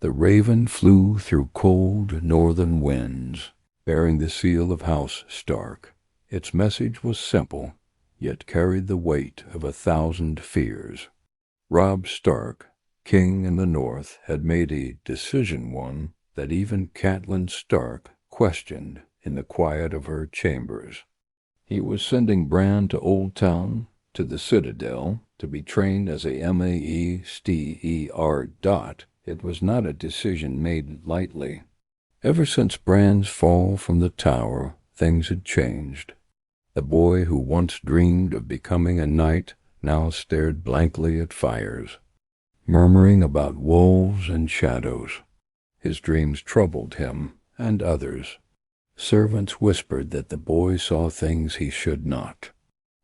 The raven flew through cold northern winds, bearing the seal of House Stark. Its message was simple, yet carried the weight of 1,000 fears. Robb Stark, king in the north, had made a decision, one that even Catelyn Stark questioned in the quiet of her chambers. He was sending Bran to Oldtown, to the Citadel, to be trained as a Maester. It was not a decision made lightly. Ever since Bran's fall from the tower, things had changed. The boy who once dreamed of becoming a knight now stared blankly at fires, murmuring about wolves and shadows. His dreams troubled him and others. Servants whispered that the boy saw things he should not,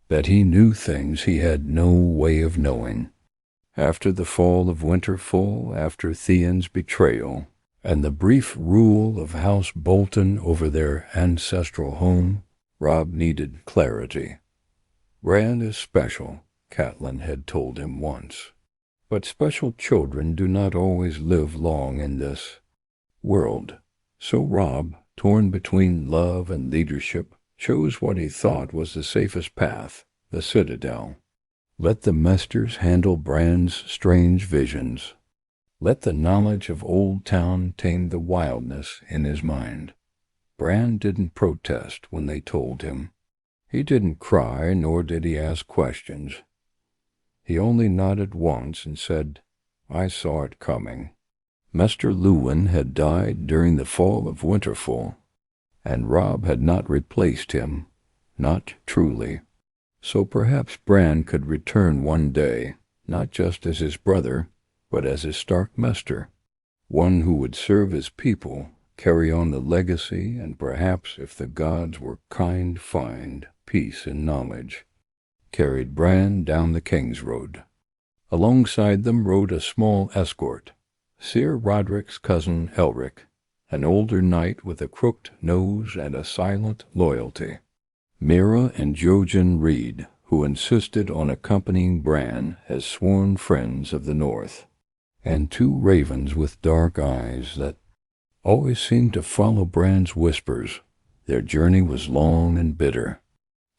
that he knew things he had no way of knowing. After the fall of Winterfell, after Theon's betrayal, and the brief rule of House Bolton over their ancestral home, Robb needed clarity. Bran is special, Catelyn had told him once. But special children do not always live long in this world. So Robb, torn between love and leadership, chose what he thought was the safest path, the Citadel. Let the Maesters handle Bran's strange visions. Let the knowledge of Oldtown tame the wildness in his mind. Bran didn't protest when they told him. He didn't cry, nor did he ask questions. He only nodded once and said, "I saw it coming." Maester Luwin had died during the fall of Winterfell, and Robb had not replaced him, not truly. So perhaps Bran could return one day, not just as his brother, but as his Stark Maester, one who would serve his people, carry on the legacy, and perhaps, if the gods were kind, find peace in knowledge. Carried Bran down the King's Road. Alongside them rode a small escort, Seer Roderick's cousin Elric, an older knight with a crooked nose and a silent loyalty. Meera and Jojen Reed, who insisted on accompanying Bran as sworn friends of the North, and 2 ravens with dark eyes that always seemed to follow Bran's whispers. Their journey was long and bitter.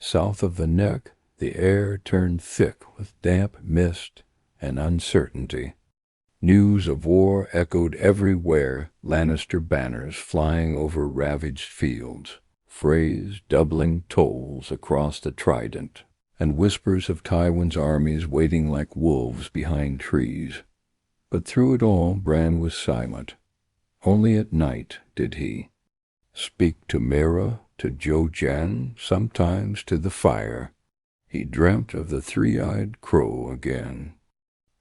South of the Neck, the air turned thick with damp mist and uncertainty. News of war echoed everywhere, Lannister banners flying over ravaged fields, Freys doubling tolls across the Trident, and whispers of Tywin's armies waiting like wolves behind trees. But through it all Bran was silent. Only at night did he speak to Meera, to Jojen, sometimes to the fire. He dreamt of the 3-eyed crow again.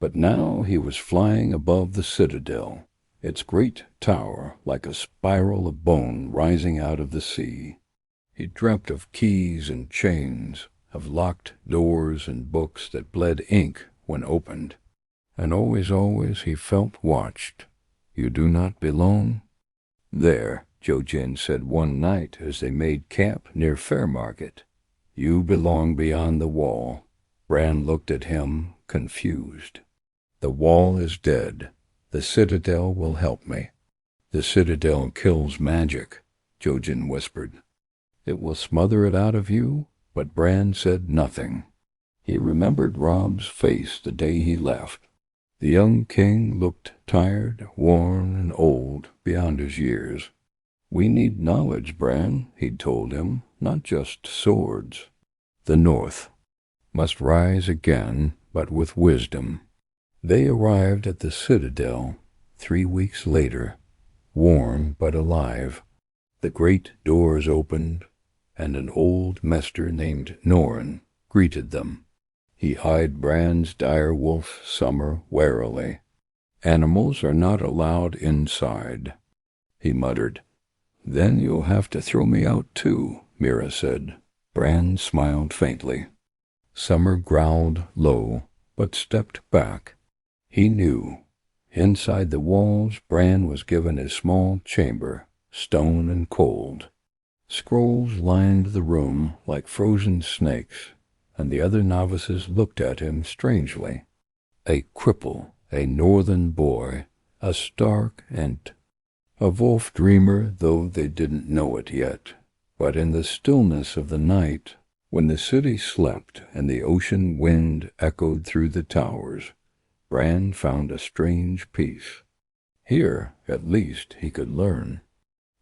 But now he was flying above the Citadel, its great tower like a spiral of bone rising out of the sea. He dreamt of keys and chains, of locked doors and books that bled ink when opened. And always he felt watched. "You do not belong there," Jojen said one night as they made camp near Fairmarket. "You belong beyond the wall." Bran looked at him, confused. "The wall is dead. The Citadel will help me." "The Citadel kills magic," Jojen whispered. "It will smother it out of you?" But Bran said nothing. He remembered Robb's face the day he left. The young king looked tired, worn, and old beyond his years. "We need knowledge, Bran," he'd told him, "not just swords. The North must rise again, but with wisdom." They arrived at the Citadel 3 weeks later, warm but alive. The great doors opened, and an old Maester named Norrin greeted them. He eyed Bran's dire wolf summer warily. "Animals are not allowed inside," he muttered. "Then you'll have to throw me out too," Meera said. Bran smiled faintly. Summer growled low, but stepped back. He knew. Inside the walls, Bran was given a small chamber, stone and cold. Scrolls lined the room like frozen snakes, and the other novices looked at him strangely. A cripple, a northern boy, a stark Ent, a wolf dreamer, though they didn't know it yet. But in the stillness of the night, when the city slept and the ocean wind echoed through the towers, Bran found a strange peace. Here, at least, he could learn.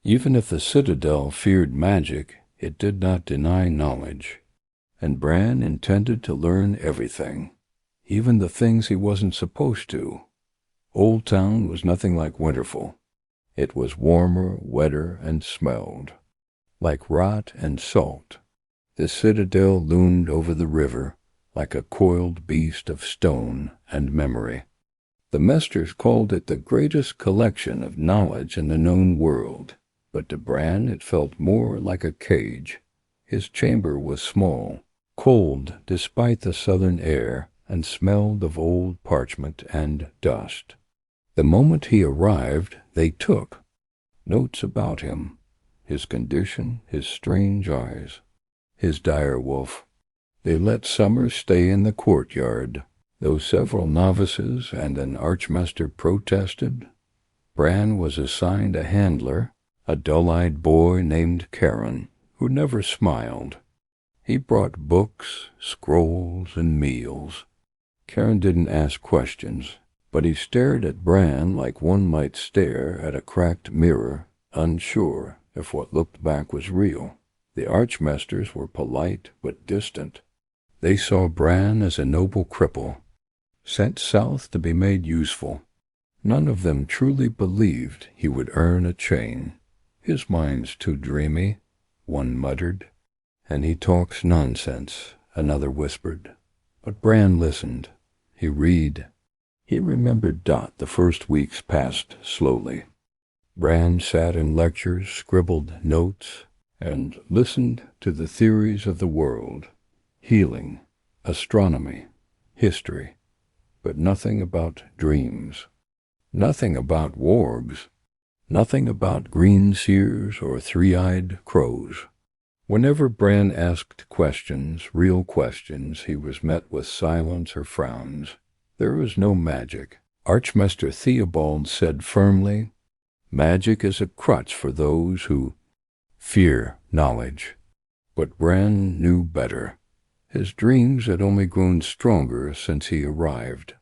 Even if the Citadel feared magic, it did not deny knowledge. And Bran intended to learn everything, even the things he wasn't supposed to. Oldtown was nothing like Winterfell. It was warmer, wetter, and smelled like rot and salt. The Citadel loomed over the river like a coiled beast of stone and memory. The Maesters called it the greatest collection of knowledge in the known world, but to Bran it felt more like a cage. His chamber was small, cold despite the southern air, and smelled of old parchment and dust. The moment he arrived, they took notes about him, his condition, his strange eyes, his dire wolf. They let Summer stay in the courtyard, though several novices and an archmaester protested. Bran was assigned a handler, a dull-eyed boy named Karen, who never smiled. He brought books, scrolls, and meals. Karen didn't ask questions, but he stared at Bran like one might stare at a cracked mirror, unsure if what looked back was real. The archmaesters were polite but distant. They saw Bran as a noble cripple, sent south to be made useful. None of them truly believed he would earn a chain. His mind's too dreamy, one muttered. And he talks nonsense, another whispered. But Bran listened. He read. He remembered Dot the first weeks passed slowly. Bran sat in lectures, scribbled notes, and listened to the theories of the world. Healing, astronomy, history, but nothing about dreams. Nothing about wargs. Nothing about green seers or three-eyed crows. Whenever Bran asked questions, real questions, he was met with silence or frowns. There was no magic. Archmaester Theobald said firmly, "Magic is a crutch for those who fear knowledge." But Bran knew better. His dreams had only grown stronger since he arrived.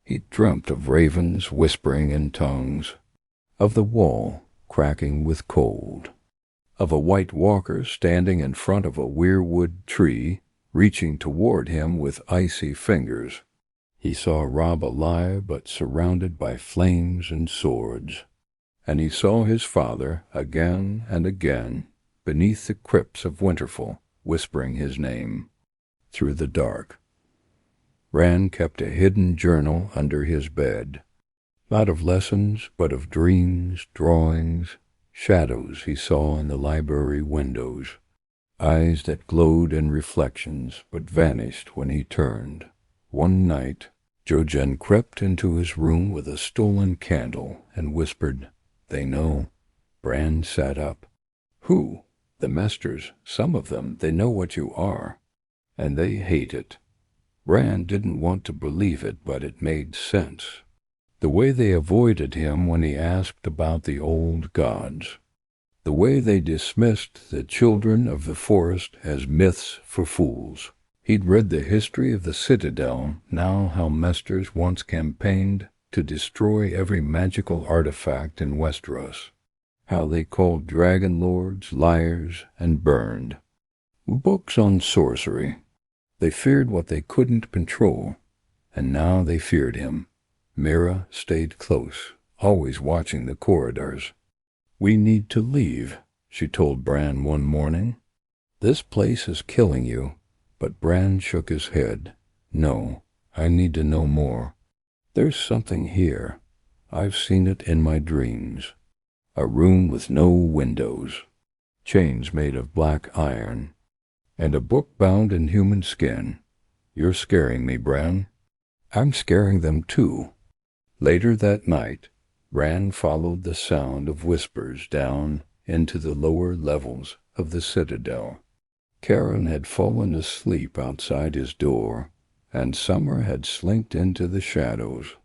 He dreamt of ravens whispering in tongues, of the wall cracking with cold, of a white walker standing in front of a weirwood tree, reaching toward him with icy fingers. He saw Robb alive but surrounded by flames and swords. And he saw his father again and again beneath the crypts of Winterfell, whispering his name through the dark. Bran kept a hidden journal under his bed, not of lessons, but of dreams, drawings, shadows he saw in the library windows, eyes that glowed in reflections but vanished when he turned. One night, Jojen crept into his room with a stolen candle and whispered, "They know." Bran sat up. "Who?" "The Maesters. Some of them. They know what you are. And they hate it." Bran didn't want to believe it, but it made sense. The way they avoided him when he asked about the old gods. The way they dismissed the children of the forest as myths for fools. He'd read the history of the Citadel, now how Maesters once campaigned to destroy every magical artifact in Westeros. How they called dragon lords liars and burned. Books on sorcery. They feared what they couldn't control, and now they feared him. Mira stayed close, always watching the corridors. "We need to leave," she told Bran one morning. "This place is killing you." But Bran shook his head. "No, I need to know more. There's something here. I've seen it in my dreams. A room with no windows, chains made of black iron, and a book bound in human skin. You're scaring me, Bran." "I'm scaring them too." Later that night, Bran followed the sound of whispers down into the lower levels of the Citadel. Karen had fallen asleep outside his door, and Summer had slinked into the shadows.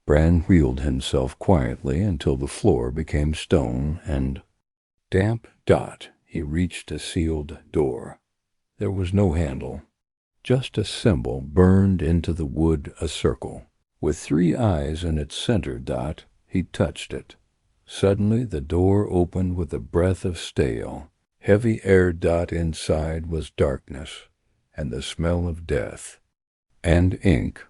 Bran wheeled himself quietly until the floor became stone and damp. He reached a sealed door. There was no handle. Just a symbol burned into the wood, a circle, with 3 eyes in its center. He touched it. Suddenly the door opened with a breath of stale, heavy air. Inside was darkness, and the smell of death. And ink.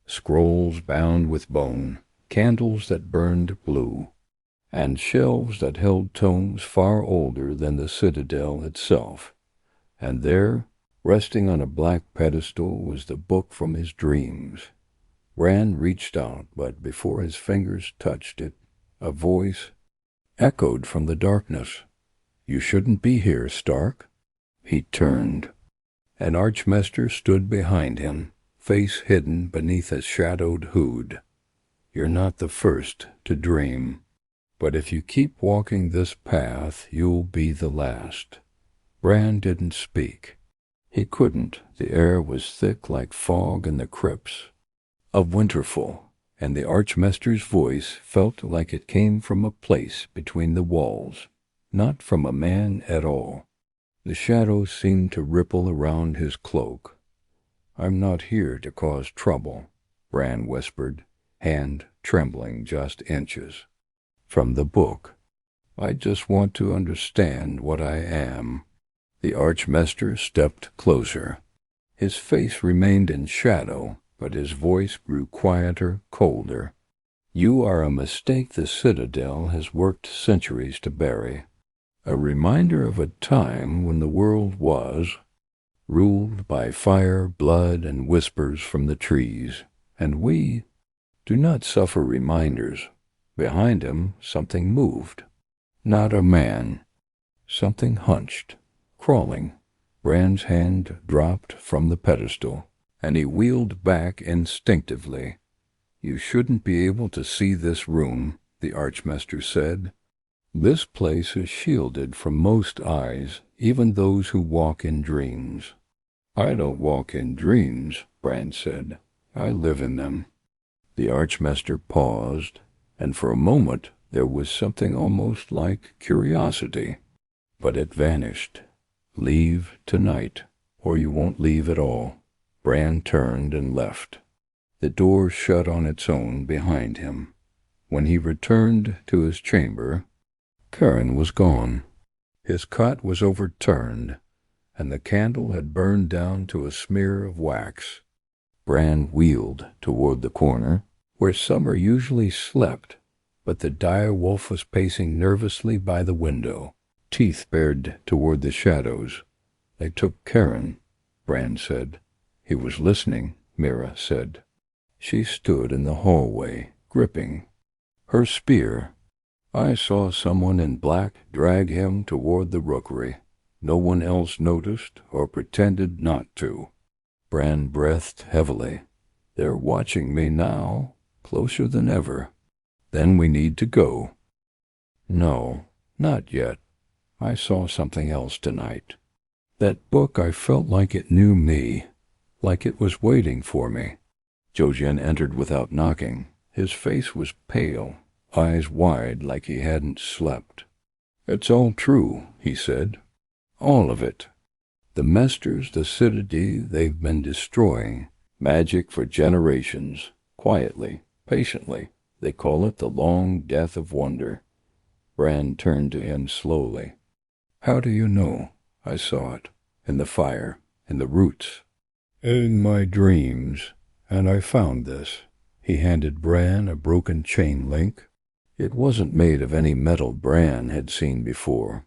Scrolls bound with bone, candles that burned blue, and shelves that held tomes far older than the Citadel itself. And there, resting on a black pedestal, was the book from his dreams. Bran reached out, but before his fingers touched it, a voice echoed from the darkness. "You shouldn't be here, Stark." He turned. An Archmaester stood behind him, face hidden beneath a shadowed hood. "You're not the first to dream, but if you keep walking this path, you'll be the last." Bran didn't speak. He couldn't. The air was thick like fog in the crypts of Winterfell, and the Archmaester's voice felt like it came from a place between the walls, not from a man at all. The shadows seemed to ripple around his cloak. "I'm not here to cause trouble," Bran whispered, hand trembling just inches. "From the book. I just want to understand what I am." The Archmaester stepped closer. His face remained in shadow, but his voice grew quieter, colder. "You are a mistake the Citadel has worked centuries to bury. A reminder of a time when the world was ruled by fire, blood, and whispers from the trees, and we do not suffer reminders." Behind him, something moved. Not a man. Something hunched, crawling. Bran's hand dropped from the pedestal, and he wheeled back instinctively. "You shouldn't be able to see this room," the Archmaester said. "This place is shielded from most eyes, even those who walk in dreams." "I don't walk in dreams," Bran said. "I live in them." The Archmaester paused, and for a moment there was something almost like curiosity. But it vanished. "Leave tonight, or you won't leave at all." Bran turned and left. The door shut on its own behind him. When he returned to his chamber, Karen was gone. His cot was overturned, and the candle had burned down to a smear of wax. Bran wheeled toward the corner, where Summer usually slept, but the dire wolf was pacing nervously by the window, teeth bared toward the shadows. "They took Karen," Bran said. "He was listening," Mira said. She stood in the hallway, gripping her spear. "I saw someone in black drag him toward the rookery. No one else noticed or pretended not to." Bran breathed heavily. "They're watching me now, closer than ever." "Then we need to go." "No, not yet. I saw something else tonight. That book, I felt like it knew me, like it was waiting for me." Jojen entered without knocking. His face was pale, eyes wide like he hadn't slept. "It's all true," he said. "All of it. The Maesters, the Citadel, they've been destroying magic for generations, quietly, patiently. They call it the long death of wonder." Bran turned to him slowly. "How do you know?" "I saw it. In the fire, in the roots, in my dreams, and I found this." He handed Bran a broken chain link. It wasn't made of any metal Bran had seen before.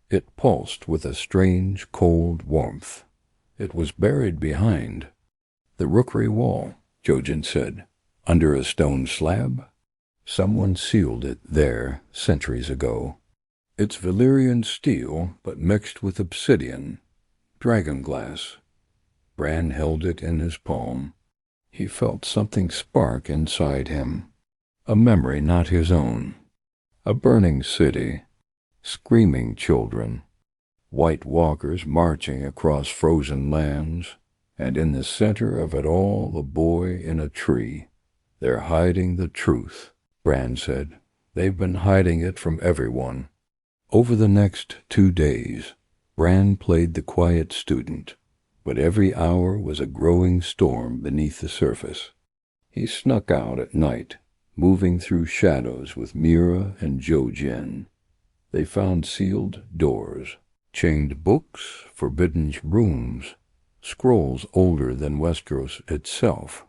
It pulsed with a strange, cold warmth. "It was buried behind the rookery wall," Jojen said. "Under a stone slab. Someone sealed it there centuries ago. It's Valyrian steel, but mixed with obsidian, dragonglass." Bran held it in his palm. He felt something spark inside him. A memory not his own. A burning city, screaming children, white walkers marching across frozen lands, and in the center of it all a boy in a tree. "They're hiding the truth," Bran said. "They've been hiding it from everyone." Over the next 2 days, Bran played the quiet student, but every hour was a growing storm beneath the surface. He snuck out at night, moving through shadows with Mira and Jojen. They found sealed doors, chained books, forbidden rooms, scrolls older than Westeros itself,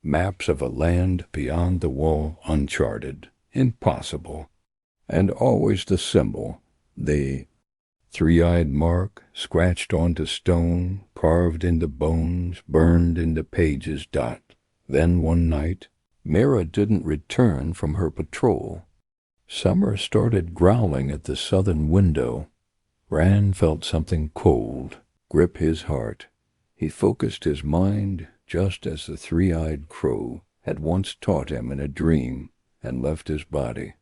maps of a land beyond the wall uncharted, impossible, and always the symbol, the three-eyed mark, scratched onto stone, carved into bones, burned into pages. Then one night, Mira didn't return from her patrol. Summer started growling at the southern window. Bran felt something cold grip his heart. He focused his mind just as the three-eyed crow had once taught him in a dream, and left his body.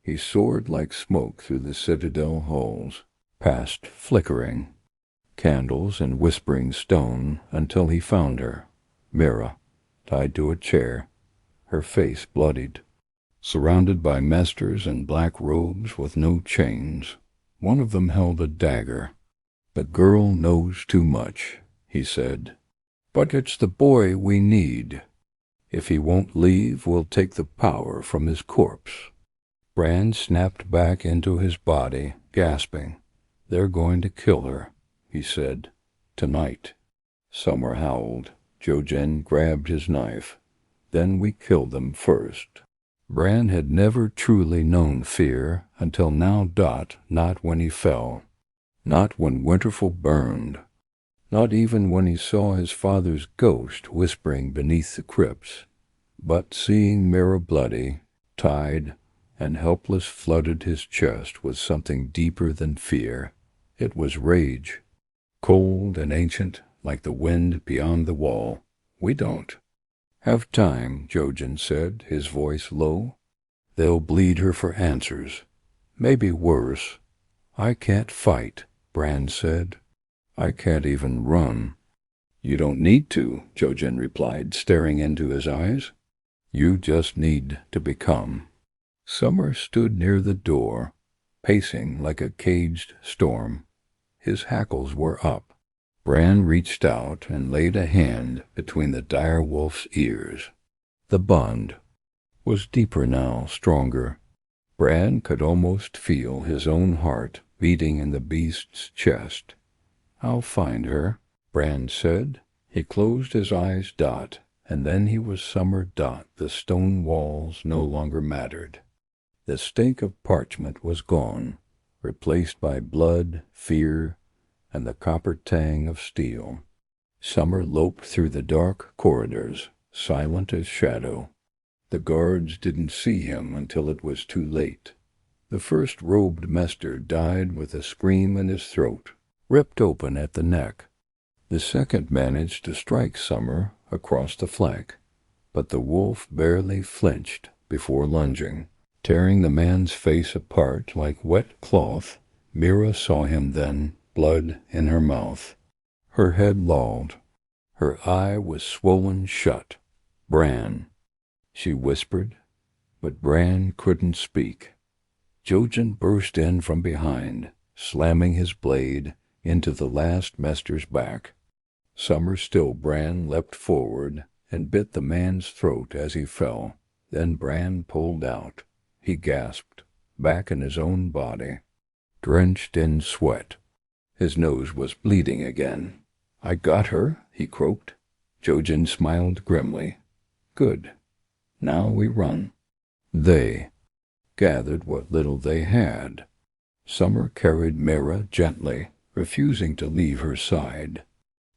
He soared like smoke through the Citadel halls, past flickering candles and whispering stone, until he found her, Mira, tied to a chair, her face bloodied, surrounded by Maesters in black robes with no chains. One of them held a dagger. "The girl knows too much," he said. "But it's the boy we need. If he won't leave, we'll take the power from his corpse." Bran snapped back into his body, gasping. "They're going to kill her," he said. "Tonight." Summer howled. Jojen grabbed his knife. "Then we kill them first." Bran had never truly known fear until now. Not when he fell. Not when Winterfell burned. Not even when he saw his father's ghost whispering beneath the crypts. But seeing Mira bloody, tied, and helpless flooded his chest with something deeper than fear. It was rage. Cold and ancient, like the wind beyond the wall. "We don't have time," Jojen said, his voice low. "They'll bleed her for answers. Maybe worse." "I can't fight," Bran said. "I can't even run." "You don't need to," Jojen replied, staring into his eyes. "You just need to become." Summer stood near the door, pacing like a caged storm. His hackles were up. Bran reached out and laid a hand between the dire wolf's ears. The bond was deeper now, stronger. Bran could almost feel his own heart beating in the beast's chest. "I'll find her," Bran said. He closed his eyes. And then he was Summer. The stone walls no longer mattered. The stink of parchment was gone, replaced by blood, fear, and the copper tang of steel. Summer loped through the dark corridors, silent as shadow. The guards didn't see him until it was too late. The first robed Maester died with a scream in his throat, ripped open at the neck. The second managed to strike Summer across the flank, but the wolf barely flinched before lunging, tearing the man's face apart like wet cloth. Mira saw him then, blood in her mouth. Her head lolled. Her eye was swollen shut. "Bran," she whispered, but Bran couldn't speak. Jojen burst in from behind, slamming his blade into the last Maester's back. Summer still, Bran leapt forward and bit the man's throat as he fell. Then Bran pulled out. He gasped, back in his own body, drenched in sweat. His nose was bleeding again. "I got her," he croaked. Jojen smiled grimly. "Good. Now we run." They gathered what little they had. Summer carried Mira gently, refusing to leave her side.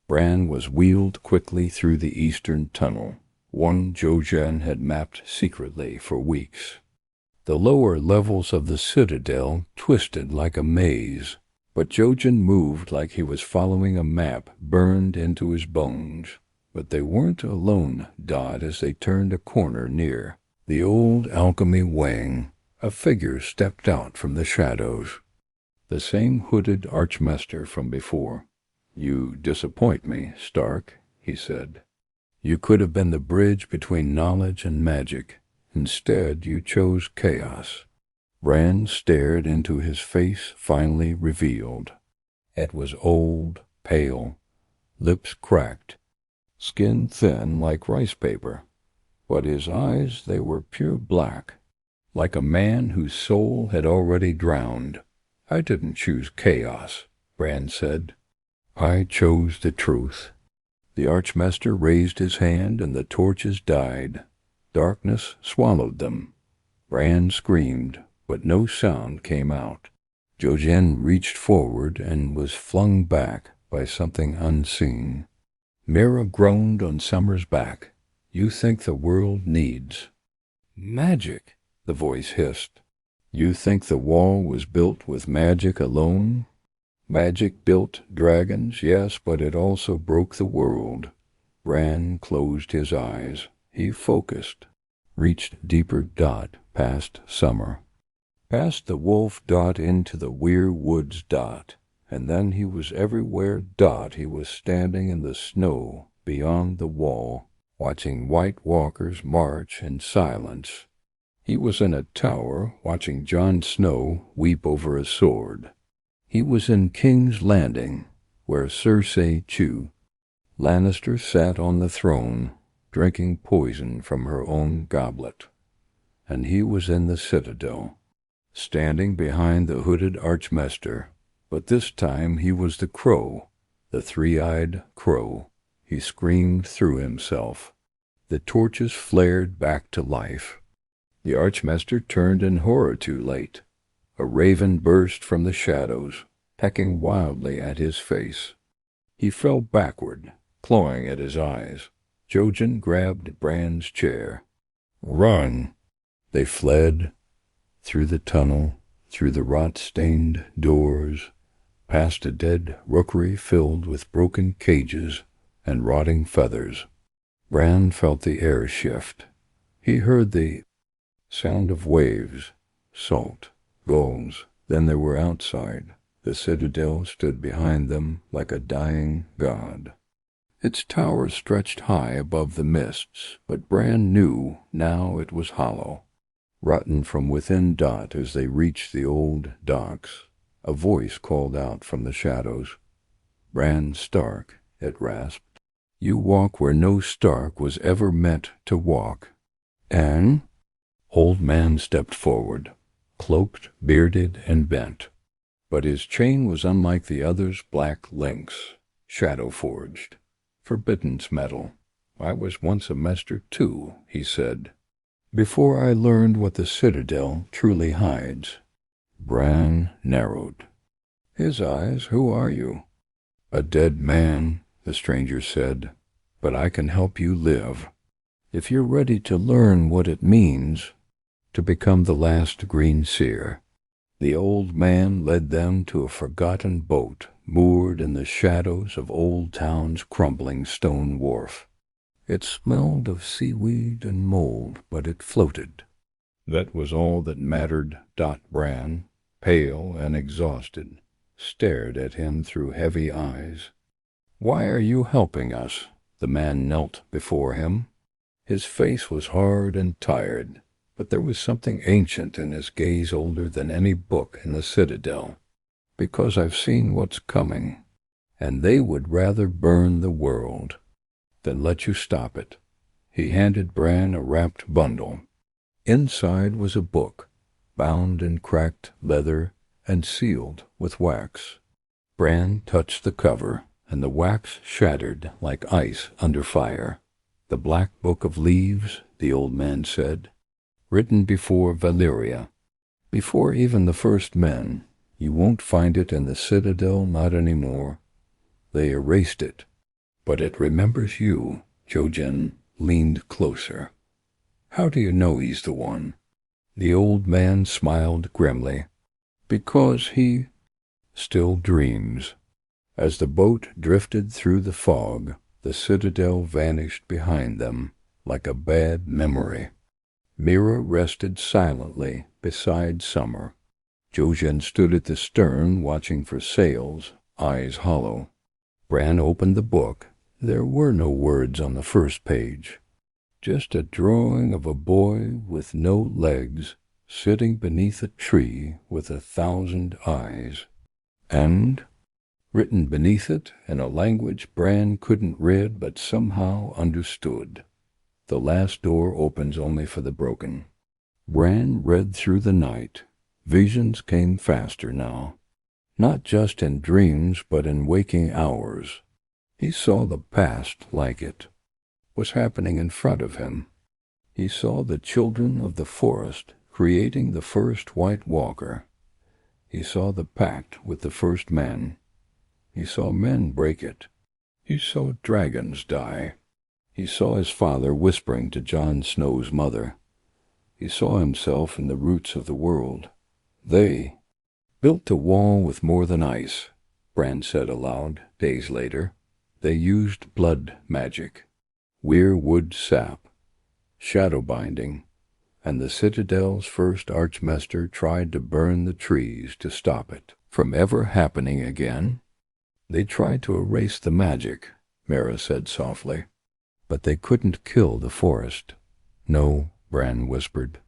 Bran was wheeled quickly through the eastern tunnel, one Jojen had mapped secretly for weeks. The lower levels of the Citadel twisted like a maze, but Jojen moved like he was following a map burned into his bones. But they weren't alone. As they turned a corner near the old alchemy wing, a figure stepped out from the shadows. The same hooded archmaester from before. "You disappoint me, Stark," he said. You could have been the bridge between knowledge and magic. Instead, you chose chaos. Bran stared into his face finally revealed. It was old, pale, lips cracked, skin thin like rice paper. But his eyes, they were pure black, like a man whose soul had already drowned. I didn't choose chaos, Bran said. I chose the truth. The Archmaester raised his hand and the torches died. Darkness swallowed them. Bran screamed, but no sound came out. Jojen reached forward and was flung back by something unseen. Mira groaned on Summer's back. You think the world needs magic, the voice hissed. You think the wall was built with magic alone? Magic built dragons, yes, but it also broke the world. Bran closed his eyes. He focused, reached deeper dot past Summer, past the wolf dot into the Weir Woods dot, and then he was everywhere dot. He was standing in the snow beyond the wall, watching White Walkers march in silence. He was in a tower watching Jon Snow weep over a sword. He was in King's Landing, where Cersei Chew Lannister sat on the throne, drinking poison from her own goblet. And he was in the Citadel, standing behind the hooded Archmaester. But this time he was the crow, the three-eyed crow. He screamed through himself. The torches flared back to life. The Archmaester turned in horror too late. A raven burst from the shadows, pecking wildly at his face. He fell backward, clawing at his eyes. Jojen grabbed Bran's chair. Run! They fled, through the tunnel, through the rot-stained doors, past a dead rookery filled with broken cages and rotting feathers. Bran felt the air shift. He heard the sound of waves, salt, gulls. Then they were outside. The Citadel stood behind them like a dying god. Its towers stretched high above the mists, but Bran knew now it was hollow. Rotten from within dot as they reached the old docks, a voice called out from the shadows. Bran Stark, it rasped. You walk where no Stark was ever meant to walk. And Old Man stepped forward, cloaked, bearded, and bent. But his chain was unlike the others' black links, shadow-forged, forbidden's metal. I was once a Maester too, he said, before I learned what the Citadel truly hides. Bran narrowed. His eyes, who are you? A dead man, the stranger said, but I can help you live. If you're ready to learn what it means to become the last green seer. The old man led them to a forgotten boat moored in the shadows of Oldtown's crumbling stone wharf. It smelled of seaweed and mold, but it floated. That was all that mattered. Bran, pale and exhausted, stared at him through heavy eyes. Why are you helping us? The man knelt before him. His face was hard and tired, but there was something ancient in his gaze, older than any book in the Citadel. Because I've seen what's coming, and they would rather burn the world than let you stop it. He handed Bran a wrapped bundle. Inside was a book, bound in cracked leather and sealed with wax. Bran touched the cover, and the wax shattered like ice under fire. The Black Book of Leaves, the old man said, written before Valyria, before even the first men. You won't find it in the Citadel, not anymore. They erased it. But it remembers you. Jojen leaned closer. How do you know he's the one? The old man smiled grimly. Because he still dreams. As the boat drifted through the fog, the Citadel vanished behind them like a bad memory. Mira rested silently beside Summer. Jojen stood at the stern watching for sails, eyes hollow. Bran opened the book, There were no words on the first page, just a drawing of a boy with no legs sitting beneath a tree with 1,000 eyes. And, written beneath it in a language Bran couldn't read but somehow understood, "The last door opens only for the broken." Bran read through the night. Visions came faster now, not just in dreams but in waking hours. He saw the past like it was happening in front of him. He saw the children of the forest creating the first White Walker. He saw the pact with the first men. He saw men break it. He saw dragons die. He saw his father whispering to Jon Snow's mother. He saw himself in the roots of the world. They built a wall with more than ice, Bran said aloud, days later. They used blood magic, weirwood sap, shadow binding, and the Citadel's first Archmaester tried to burn the trees to stop it from ever happening again. They tried to erase the magic, Mera said softly, but they couldn't kill the forest. No, Bran whispered,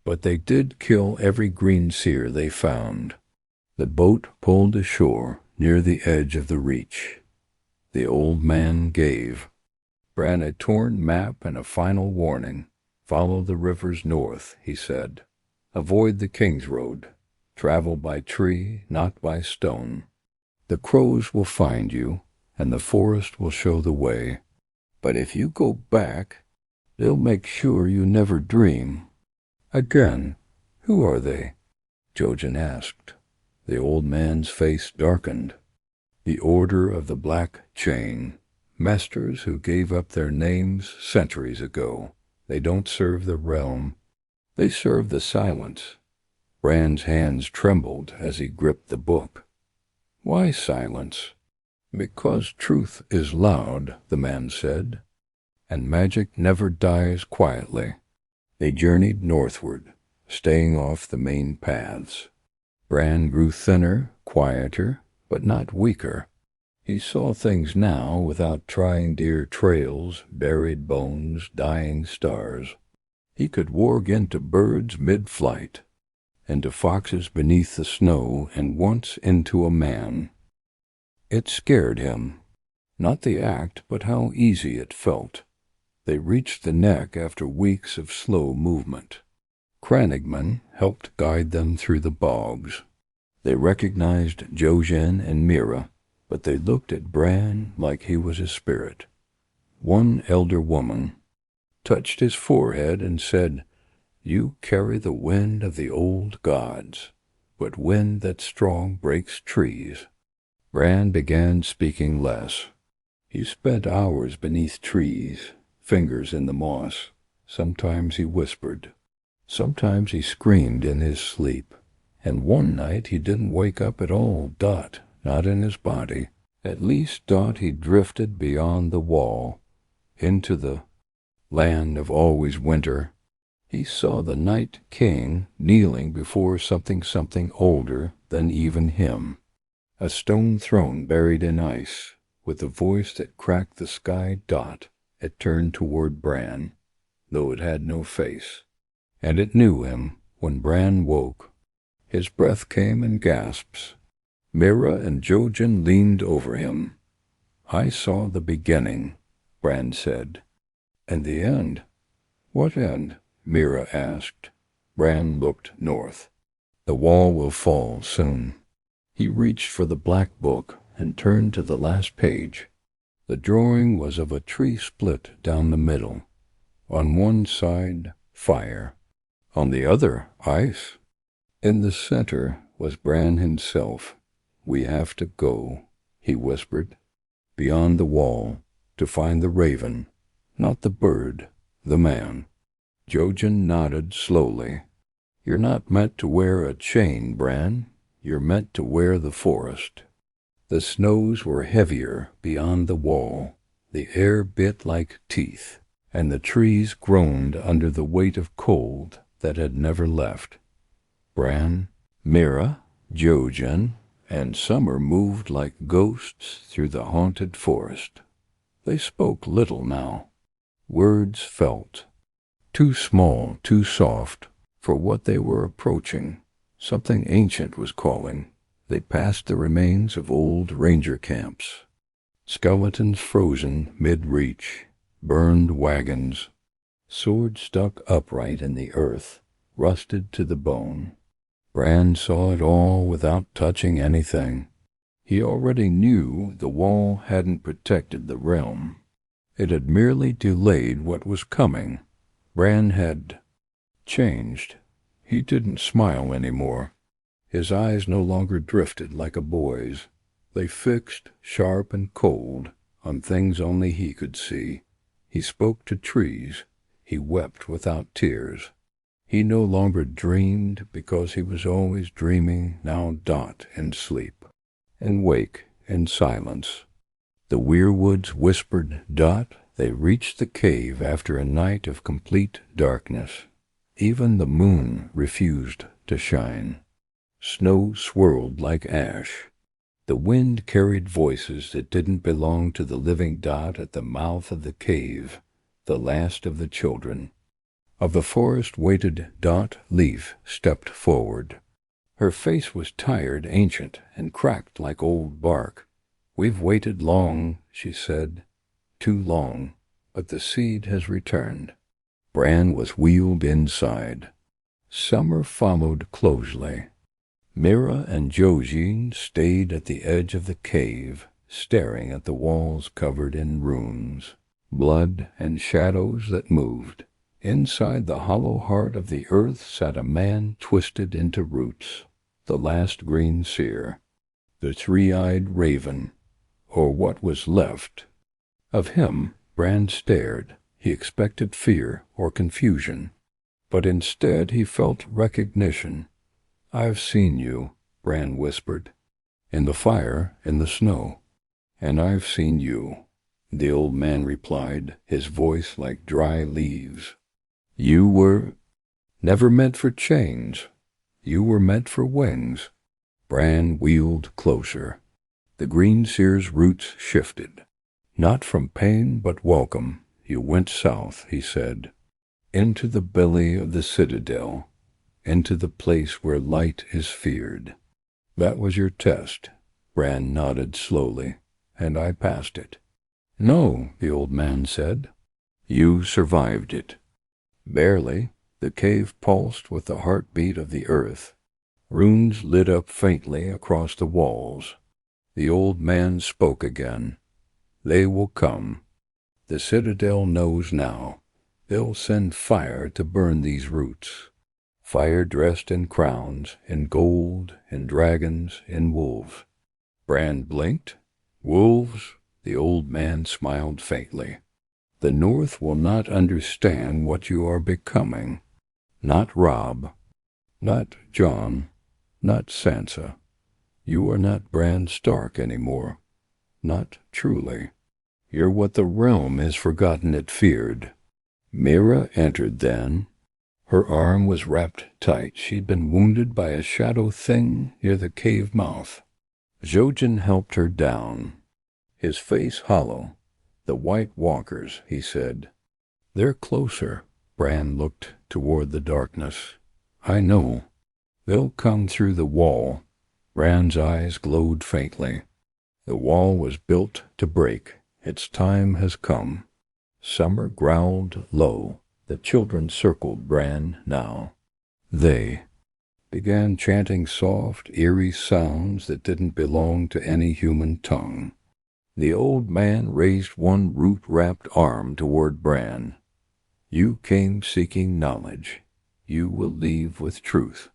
but they did kill every green seer they found. The boat pulled ashore near the edge of the reach. The old man gave Bran a torn map and a final warning. "Follow the rivers north," he said. "Avoid the King's Road. Travel by tree, not by stone. The crows will find you, and the forest will show the way. But if you go back, they'll make sure you never dream." "Again, who are they?" Jojen asked. The old man's face darkened. "The Order of the Black Chain. Maesters who gave up their names centuries ago. They don't serve the realm. They serve the silence." Bran's hands trembled as he gripped the book. "Why silence?" "Because truth is loud," the man said, "and magic never dies quietly." They journeyed northward, staying off the main paths. Bran grew thinner, quieter, but not weaker. He saw things now without trying deer trails, buried bones, dying stars. He could warg into birds mid-flight, into foxes beneath the snow, and once into a man. It scared him. Not the act, but how easy it felt. They reached the neck after weeks of slow movement. Crannogman helped guide them through the bogs. They recognized Jojen and Mera, but they looked at Bran like he was a spirit. One elder woman touched his forehead and said, "You carry the wind of the old gods, but wind that's strong breaks trees." Bran began speaking less. He spent hours beneath trees, fingers in the moss. Sometimes he whispered. Sometimes he screamed in his sleep. And one night he didn't wake up at all, not in his body. At least he drifted beyond the wall, into the land of always winter. He saw the Night King kneeling before something older than even him. A stone throne buried in ice, with a voice that cracked the sky. It turned toward Bran, though it had no face. And it knew him when Bran woke. His breath came in gasps. Mera and Jojen leaned over him. "I saw the beginning," Bran said. "And the end?" "What end?" Mera asked. Bran looked north. "The wall will fall soon." He reached for the black book and turned to the last page. The drawing was of a tree split down the middle. On one side, fire. On the other, ice. In the center was Bran himself. "We have to go," he whispered, "beyond the wall, to find the raven, not the bird, the man." Jojen nodded slowly. "You're not meant to wear a chain, Bran. You're meant to wear the forest." The snows were heavier beyond the wall. The air bit like teeth, and the trees groaned under the weight of cold that had never left. Bran, Mera, Jojen, and Summer moved like ghosts through the haunted forest. They spoke little now. Words felt too small, too soft for what they were approaching. Something ancient was calling. They passed the remains of old ranger camps. Skeletons frozen mid-reach, burned wagons, swords stuck upright in the earth, rusted to the bone. Bran saw it all without touching anything. He already knew the wall hadn't protected the realm. It had merely delayed what was coming. Bran had changed. He didn't smile anymore. His eyes no longer drifted like a boy's. They fixed, sharp and cold, on things only he could see. He spoke to trees. He wept without tears. He no longer dreamed because he was always dreaming, now Dot in sleep, and wake in silence. The weirwoods whispered Dot. They reached the cave after a night of complete darkness. Even the moon refused to shine. Snow swirled like ash. The wind carried voices that didn't belong to the living Dot at the mouth of the cave, the last of the children. Of the forest waited Dot. Leaf stepped forward. Her face was tired, ancient, and cracked like old bark. "We've waited long," she said. "Too long, but the seed has returned." Bran was wheeled inside. Summer followed closely. Mira and Jojen stayed at the edge of the cave, staring at the walls covered in runes, blood and shadows that moved. Inside the hollow heart of the earth sat a man twisted into roots, the last green seer, the three-eyed raven, or what was left. Of him, Bran stared. He expected fear or confusion, but instead he felt recognition. "I've seen you," Bran whispered, "in the fire, in the snow. And I've seen you," the old man replied, his voice like dry leaves. "You were never meant for chains. You were meant for wings." Bran wheeled closer. The green seer's roots shifted. "Not from pain, but welcome. You went south," he said, "into the belly of the Citadel, into the place where light is feared. That was your test." Bran nodded slowly, "and I passed it." "No," the old man said. "You survived it." Barely. The cave pulsed with the heartbeat of the earth. Runes lit up faintly across the walls. The old man spoke again. "They will come. The Citadel knows now. They'll send fire to burn these roots. Fire dressed in crowns, in gold, in dragons, in wolves." Bran blinked. "Wolves?" The old man smiled faintly. "The North will not understand what you are becoming. Not Robb, not Jon, not Sansa. You are not Bran Stark anymore. Not truly. You're what the realm has forgotten it feared." Mira entered then. Her arm was wrapped tight. She'd been wounded by a shadow thing near the cave mouth. Jojen helped her down, his face hollow. "The White Walkers," he said. "They're closer." Bran looked toward the darkness. "I know. They'll come through the wall." Bran's eyes glowed faintly. "The wall was built to break. Its time has come." Summer growled low. The children circled Bran now. They began chanting soft, eerie sounds that didn't belong to any human tongue. The old man raised one root-wrapped arm toward Bran. "You came seeking knowledge. You will leave with truth.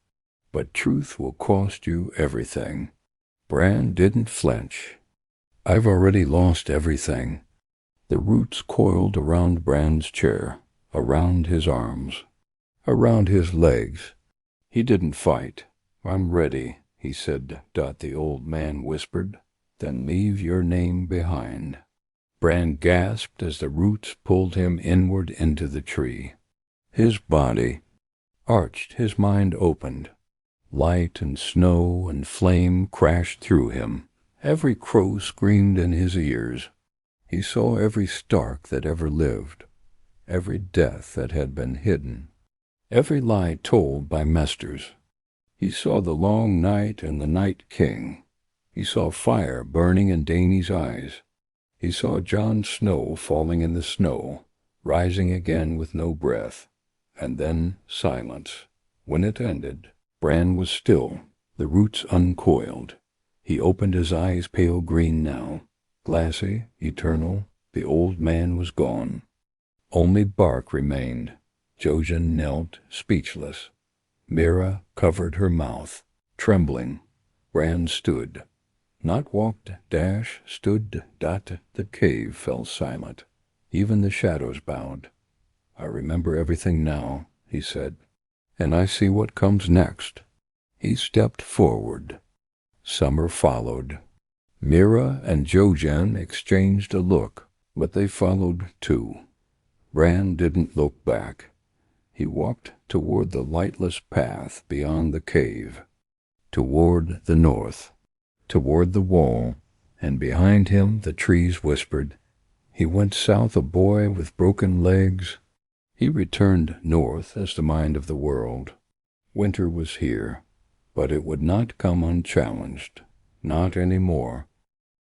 But truth will cost you everything." Bran didn't flinch. "I've already lost everything." The roots coiled around Bran's chair, around his arms, around his legs. He didn't fight. "I'm ready," he said. The old man whispered. "Then leave your name behind." Bran gasped as the roots pulled him inward into the tree. His body arched, his mind opened. Light and snow and flame crashed through him. Every crow screamed in his ears. He saw every Stark that ever lived, every death that had been hidden, every lie told by Maesters. He saw the long night and the Night King. He saw fire burning in Dany's eyes. He saw Jon Snow falling in the snow, rising again with no breath, and then silence. When it ended, Bran was still, the roots uncoiled. He opened his eyes pale green now, glassy, eternal. The old man was gone. Only bark remained. Jojen knelt, speechless. Mira covered her mouth, trembling. Bran stood. Not walked, stood. The cave fell silent. Even the shadows bowed. "I remember everything now," he said, "and I see what comes next." He stepped forward. Summer followed. Mira and Jojen exchanged a look, but they followed too. Bran didn't look back. He walked toward the lightless path beyond the cave, toward the north, toward the wall, and behind him the trees whispered. He went south a boy with broken legs. He returned north as the mind of the world. Winter was here, but it would not come unchallenged, not any more.